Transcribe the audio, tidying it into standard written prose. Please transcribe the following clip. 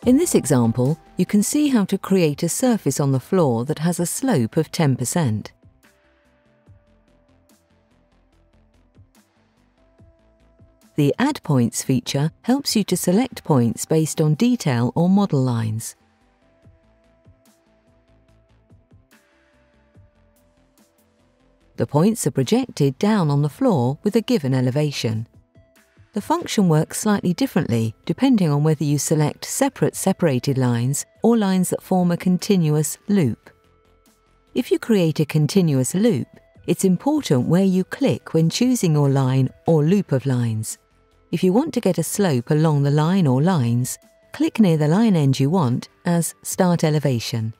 In this example, you can see how to create a surface on the floor that has a slope of 10%. The Add Points feature helps you to select points based on detail or model lines. The points are projected down on the floor with a given elevation. The function works slightly differently depending on whether you select separate separated lines or lines that form a continuous loop. If you create a continuous loop, it's important where you click when choosing your line or loop of lines. If you want to get a slope along the line or lines, click near the line end you want as Start Elevation.